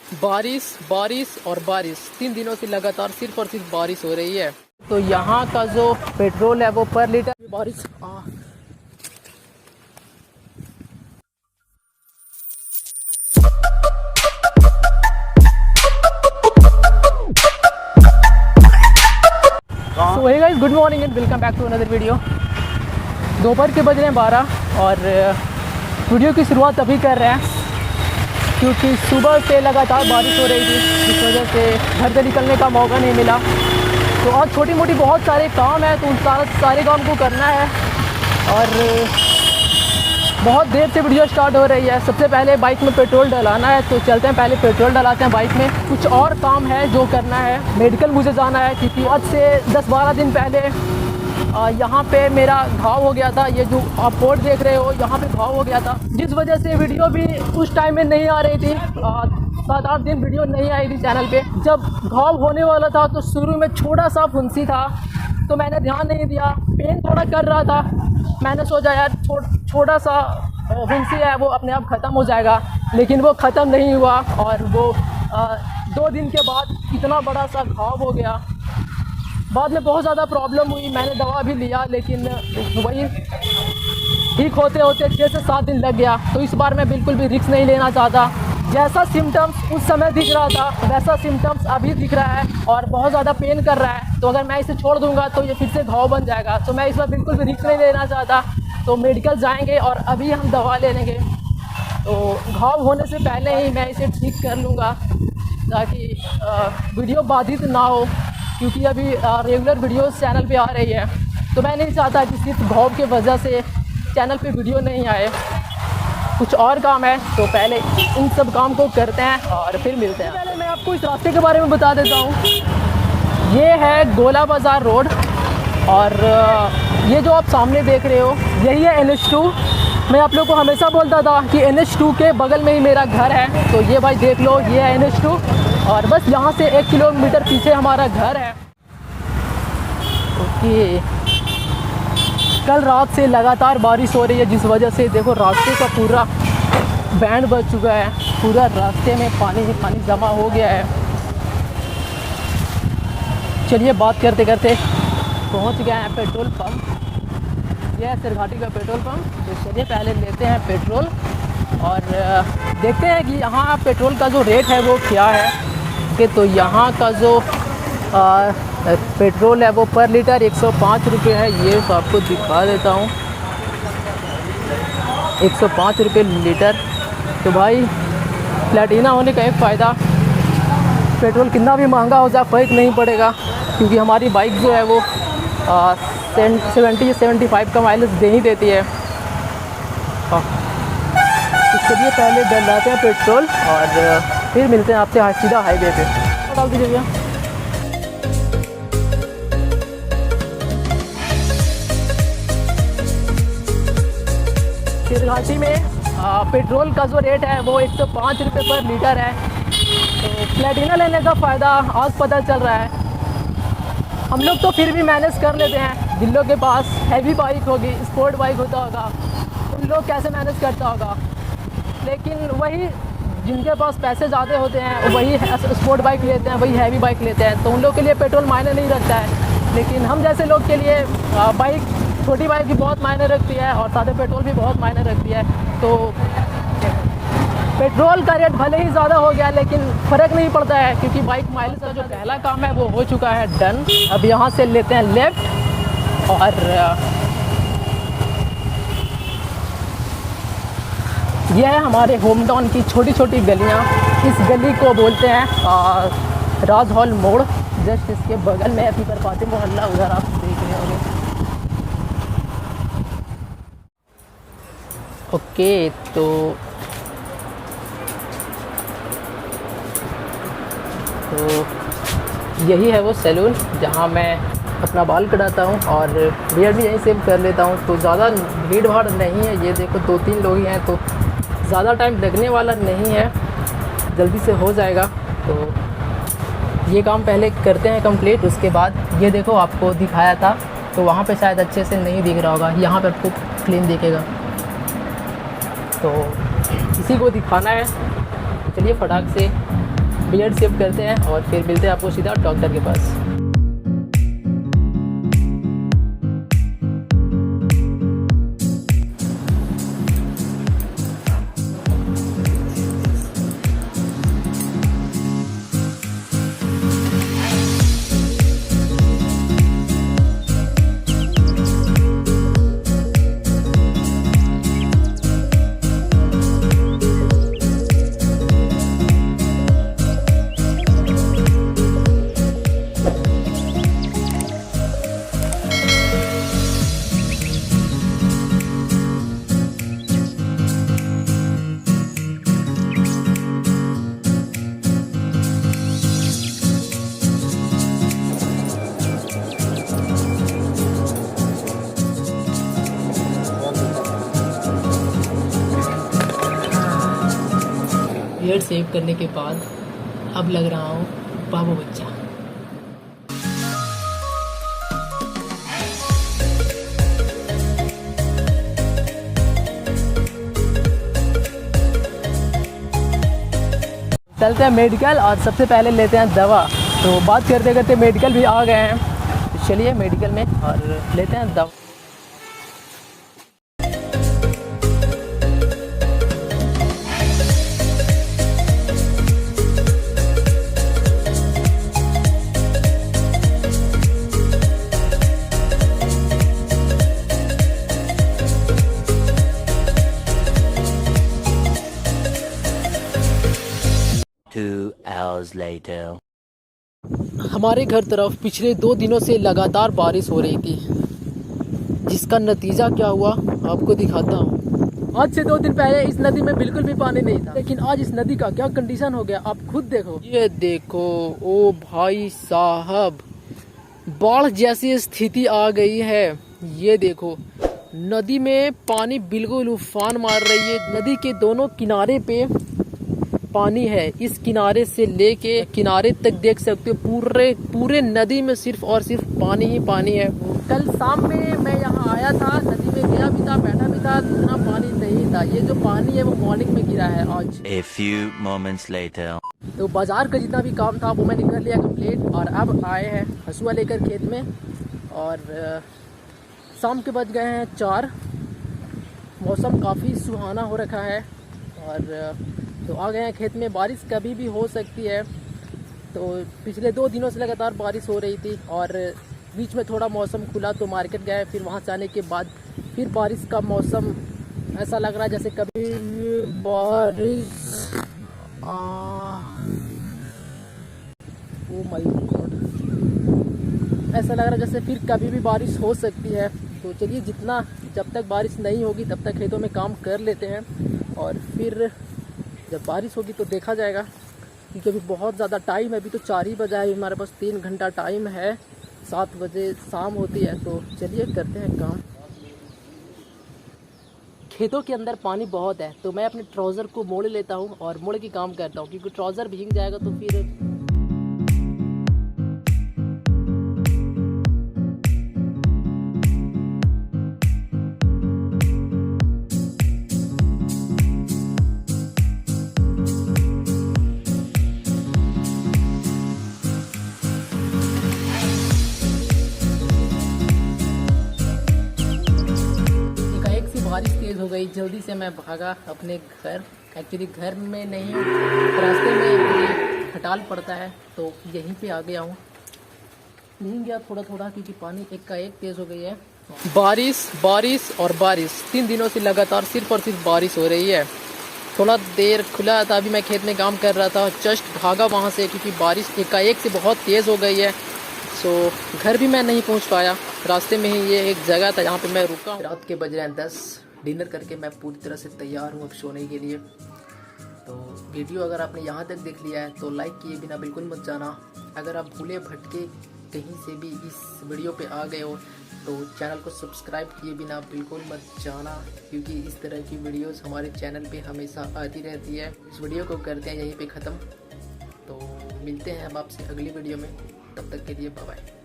बारिश बारिश और बारिश 3 दिनों से लगातार सिर्फ और सिर्फ बारिश हो रही है। तो यहाँ का जो पेट्रोल है वो पर लीटर बारिश so hey guys, good morning and welcome back to another video. दोपहर के बज रहे हैं 12 और वीडियो की शुरुआत अभी कर रहे हैं क्योंकि सुबह से लगातार बारिश हो रही थी, जिस वजह से घर से निकलने का मौका नहीं मिला। तो आज छोटी मोटी बहुत सारे काम है, तो उन सारे काम को करना है और बहुत देर से वीडियो स्टार्ट हो रही है। सबसे पहले बाइक में पेट्रोल डलाना है, तो चलते हैं, पहले पेट्रोल डलाते हैं बाइक में। कुछ और काम है जो करना है, मेडिकल मुझे जाना है क्योंकि आज से 10-12 दिन पहले यहाँ पे मेरा घाव हो गया था। ये जो आप बोर्ड देख रहे हो, यहाँ पे घाव हो गया था, जिस वजह से वीडियो भी उस टाइम में नहीं आ रही थी। 7-8 दिन वीडियो नहीं आई थी चैनल पे। जब घाव होने वाला था तो शुरू में छोटा सा फुंसी था, तो मैंने ध्यान नहीं दिया। पेन थोड़ा कर रहा था, मैंने सोचा यार छोटा सा फुंसी है, वो अपने आप ख़त्म हो जाएगा, लेकिन वो ख़त्म नहीं हुआ और वो 2 दिन के बाद इतना बड़ा सा घाव हो गया। बाद में बहुत ज़्यादा प्रॉब्लम हुई, मैंने दवा भी लिया, लेकिन वही ठीक होते होते 6 से 7 दिन लग गया। तो इस बार मैं बिल्कुल भी रिस्क नहीं लेना चाहता। जैसा सिम्टम्स उस समय दिख रहा था वैसा सिम्टम्स अभी दिख रहा है और बहुत ज़्यादा पेन कर रहा है। तो अगर मैं इसे छोड़ दूंगा तो ये फिर से घाव बन जाएगा। तो मैं इस बार बिल्कुल भी रिस्क नहीं लेना चाहता। तो मेडिकल जाएंगे और अभी हम दवा ले लेंगे, तो घाव होने से पहले ही मैं इसे ठीक कर लूँगा ताकि वीडियो बाधित ना हो, क्योंकि अभी रेगुलर वीडियोस चैनल पे आ रही है। तो मैं नहीं चाहता कि सिर्फ घाव की वजह से चैनल पे वीडियो नहीं आए। कुछ और काम है, तो पहले इन सब काम को करते हैं और फिर मिलते हैं। पहले मैं आपको इस रास्ते के बारे में बता देता हूँ। ये है गोला बाज़ार रोड और ये जो आप सामने देख रहे हो यही है NH2। मैं आप लोग को हमेशा बोलता था कि NH2 के बगल में ही मेरा घर है। तो ये भाई देख लो, ये है NH2 और बस यहाँ से 1 किलोमीटर पीछे हमारा घर है। ओके, कल रात से लगातार बारिश हो रही है, जिस वजह से देखो रास्ते का पूरा बैंड बज चुका है। पूरा रास्ते में पानी ही पानी जमा हो गया है। चलिए बात करते करते पहुँच गए हैं पेट्रोल पंप। यह है सिरघाटी का पेट्रोल पंप। तो चलिए पहले लेते हैं पेट्रोल और देखते हैं कि यहाँ पेट्रोल का जो रेट है वो क्या है। कि तो यहाँ का जो पेट्रोल है वो पर लीटर 105 रुपये है। ये तो आपको दिखा देता हूँ, 105 रुपये लीटर। तो भाई प्लैटिना होने का एक फ़ायदा, पेट्रोल कितना भी महंगा हो जाए फ़र्क नहीं पड़ेगा, क्योंकि हमारी बाइक जो है वो 70-75 का माइलेज दे ही देती है। इसके लिए पहले डलाते हैं पेट्रोल और फिर मिलते हैं आपसे सीधा हाईवे पे। डाल दीजिए भैया। सिरघाटी में पेट्रोल का जो रेट है वो 105 रुपये पर लीटर है। तो प्लैटिना लेने का फ़ायदा आज पता चल रहा है। हम लोग तो फिर भी मैनेज कर लेते हैं। जिन लोग के पास हैवी बाइक होगी, स्पोर्ट बाइक होता होगा, उन लोग कैसे मैनेज करता होगा। लेकिन वही जिनके पास पैसे ज़्यादा होते हैं वही स्पोर्ट बाइक लेते हैं, वही हैवी बाइक लेते हैं। तो उन लोग के लिए पेट्रोल मायने नहीं रखता है, लेकिन हम जैसे लोग के लिए बाइक, छोटी बाइक भी बहुत मायने रखती है और सादे पेट्रोल भी बहुत मायने रखती है। तो पेट्रोल का रेट भले ही ज़्यादा हो गया, लेकिन फ़र्क नहीं पड़ता है, क्योंकि बाइक माइलेज का जो पहला काम है वो हो चुका है डन। अब यहाँ से लेते हैं लेफ़्ट और यह है हमारे होम टाउन की छोटी छोटी गलियाँ। इस गली को बोलते हैं राज हॉल मोड़। जस्ट इसके बगल में पीपर पाती मोहल्ला, उधर आप देख रहे होंगे। ओके, तो यही है वो सैलून जहाँ मैं अपना बाल कटाता हूँ और बियर्ड भी यहीं सेव कर लेता हूँ। तो ज़्यादा भीड़ भाड़ नहीं है। ये देखो 2-3 लोग ही हैं, तो ज़्यादा टाइम लगने वाला नहीं है, जल्दी से हो जाएगा। तो ये काम पहले करते हैं कंप्लीट, उसके बाद ये देखो आपको दिखाया था, तो वहाँ पे शायद अच्छे से नहीं दिख रहा होगा, यहाँ पे आपको क्लीन दिखेगा। तो इसी को दिखाना है। चलिए फटाक से बियर्ड शेव करते हैं और फिर मिलते हैं आपको सीधा डॉक्टर के पास। बियर्ड सेव करने के बाद अब लग रहा हूँ बाबू बच्चा। चलते हैं मेडिकल और सबसे पहले लेते हैं दवा। तो बात करते करते मेडिकल भी आ गए हैं, तो चलिए मेडिकल में और लेते हैं दवा। हमारे घर तरफ पिछले 2 दिनों से लगातार बारिश हो रही थी, जिसका नतीजा क्या हुआ आपको दिखाता हूँ। आज से 2 दिन पहले इस नदी में बिल्कुल भी पानी नहीं था, लेकिन आज इस नदी का क्या कंडीशन हो गया आप खुद देखो। ये देखो, ओ भाई साहब, बाढ़ जैसी स्थिति आ गई है। ये देखो, नदी में पानी बिल्कुल उफान मार रही है। नदी के दोनों किनारे पे पानी है, इस किनारे से लेके किनारे तक देख सकते हो पूरे नदी में सिर्फ और सिर्फ पानी ही पानी है। कल शाम में मैं यहाँ आया था, नदी में गया भी था, बैठा भी था, इतना पानी नहीं था। ये जो पानी है वो मॉर्निंग में गिरा है आज। A few moments later. तो बाजार का जितना भी काम था वो मैंने कर लिया कंप्लीट, और अब आए हैं हसुआ लेकर खेत में। और शाम के बज गए हैं 4। मौसम काफ़ी सुहाना हो रखा है और तो आ गए हैं खेत में। बारिश कभी भी हो सकती है, तो पिछले 2 दिनों से लगातार बारिश हो रही थी और बीच में थोड़ा मौसम खुला तो मार्केट गए। फिर वहाँ से आने के बाद फिर बारिश का मौसम ऐसा लग रहा है जैसे कभी बारिश ओ माय गॉड, ऐसा लग रहा है जैसे फिर कभी भी बारिश हो सकती है। तो चलिए, जब तक बारिश नहीं होगी तब तक खेतों में काम कर लेते हैं, और फिर जब बारिश होगी तो देखा जाएगा। क्योंकि अभी बहुत ज़्यादा टाइम है, अभी तो 4 ही बजा है, हमारे पास 3 घंटा टाइम है, 7 बजे शाम होती है। तो चलिए करते हैं काम। खेतों के अंदर पानी बहुत है, तो मैं अपने ट्राउज़र को मोड़ लेता हूँ और मोड़ के काम करता हूँ, क्योंकि ट्राउज़र भीग जाएगा तो फिर बारिश तेज़ हो गई। जल्दी से मैं भागा अपने घर। एक्चुअली घर में नहीं, रास्ते में खटाल पड़ता है, तो यहीं पे आ गया हूँ। नहीं गया थोड़ा थोड़ा, क्योंकि पानी एक तेज़ हो गई है। बारिश और बारिश 3 दिनों से लगातार सिर्फ और सिर्फ बारिश हो रही है। थोड़ा देर खुला था, अभी मैं खेत में काम कर रहा था, जस्ट भागा वहाँ से, क्योंकि बारिश एकाएक से बहुत तेज़ हो गई है। सो घर भी मैं नहीं पहुँच पाया। रास्ते में ही ये एक जगह था जहाँ पे मैं रुका। रात के बज रहे हैं 10। डिनर करके मैं पूरी तरह से तैयार हूँ अब सोने के लिए। तो वीडियो अगर आपने यहाँ तक देख लिया है तो लाइक किए बिना बिल्कुल मत जाना। अगर आप भूले भटके कहीं से भी इस वीडियो पे आ गए हो तो चैनल को सब्सक्राइब किए बिना बिल्कुल मत जाना, क्योंकि इस तरह की वीडियोस हमारे चैनल पे हमेशा आती रहती है। इस वीडियो को करते हैं यहीं पे ख़त्म। तो मिलते हैं अब आपसे अगली वीडियो में, तब तक के लिए बाय बाय।